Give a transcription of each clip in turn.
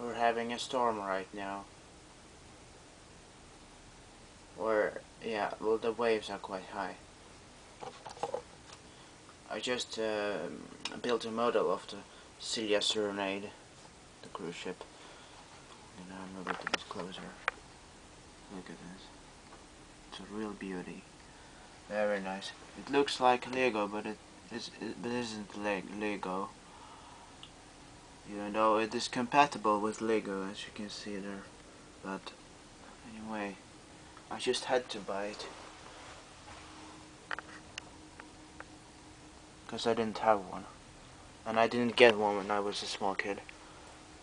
We're having a storm right now. Or, yeah, well, the waves are quite high. I just built a model of the Silja Serenade, the cruise ship. And I'll move it a bit closer. Look at this. It's a real beauty. Very nice. It looks like Lego, but it isn't Lego. Even though it is compatible with Lego, as you can see there. But anyway, I just had to buy it. Because I didn't have one. And I didn't get one when I was a small kid.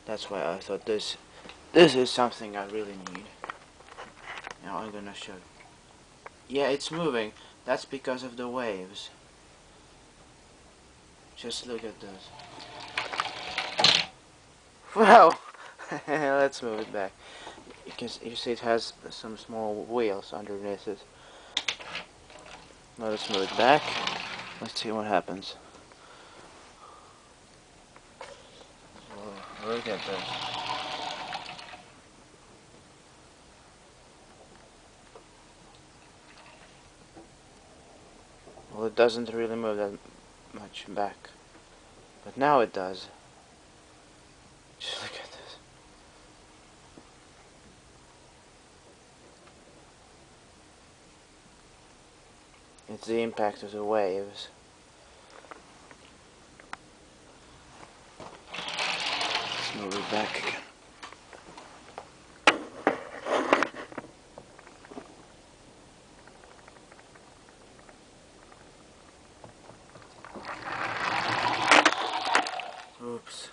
That's why I thought this is something I really need. Now I'm gonna show. Yeah, it's moving. That's because of the waves. Just look at this. Wow! Let's move it back. You see it has some small wheels underneath it. Now let's move it back. Let's see what happens. Whoa, look at this. Well, it doesn't really move that much back. But now it does. Just look at this. It's the impact of the waves. Let's move it back again. Oops.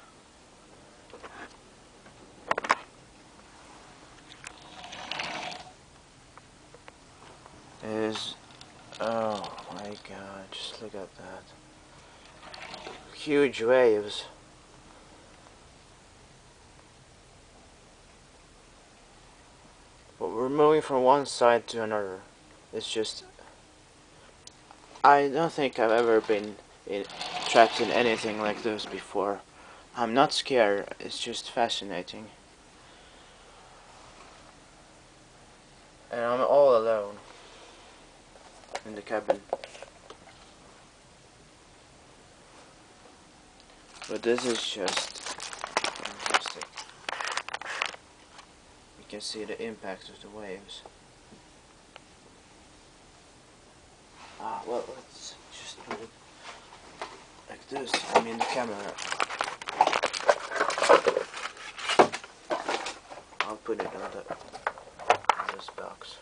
Oh my god, just look at that. Huge waves. But we're moving from one side to another. It's just... I don't think I've ever been trapped in anything like this before. I'm not scared, it's just fascinating. And I'm all alone in the cabin. But this is just fantastic. You can see the impact of the waves. Well, let's just put it like this. I mean the camera. I'll put it on this box,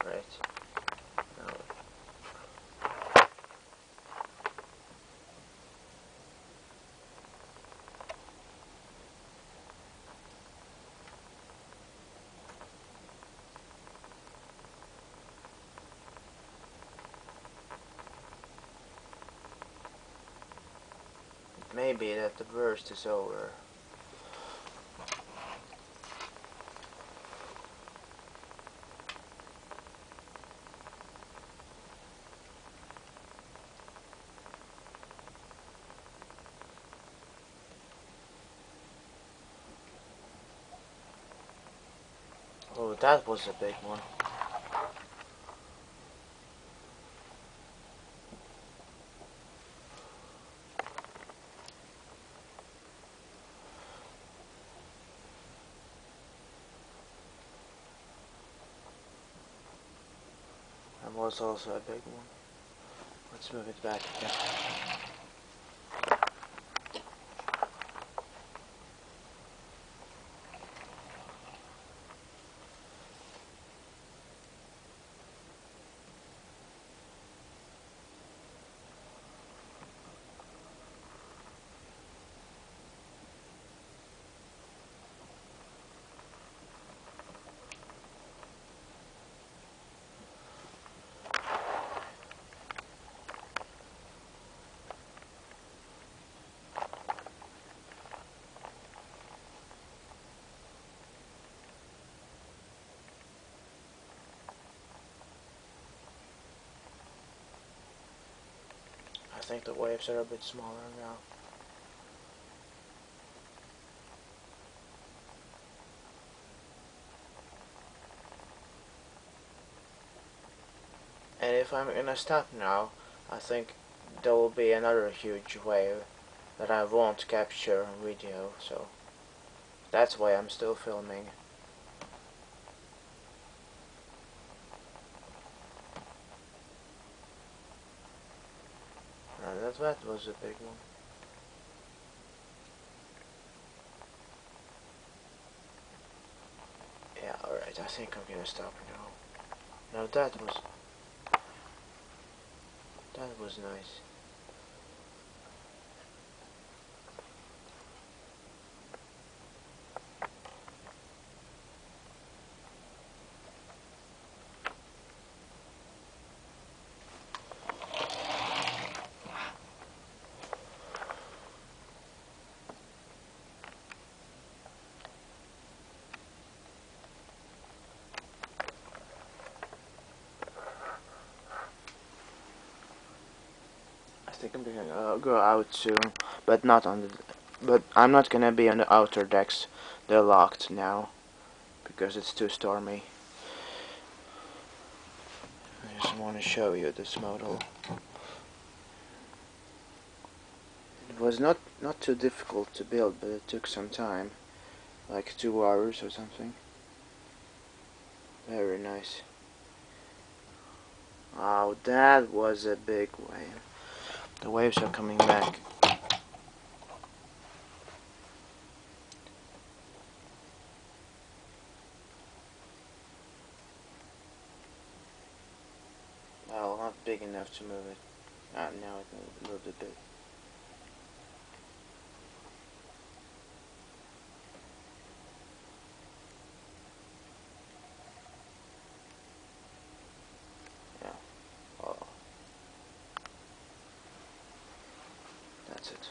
right? Now. It may be that the burst is over. Oh, that was a big one. That was also a big one. Let's move it back again. I think the waves are a bit smaller now. And if I'm gonna stop now, I think there will be another huge wave that I won't capture on video, so that's why I'm still filming. That was a big one. Yeah, alright, I think I'm gonna stop now. Now that was nice. I think I'm gonna go out soon, but not on the. But I'm not gonna be on the outer decks. They're locked now because it's too stormy. I just want to show you this model. It was not too difficult to build, but it took some time, like 2 hours or something. Very nice. Oh, that was a big wave. The waves are coming back. Well, not big enough to move it. Now it moved a bit. Yeah. Oh. That's it.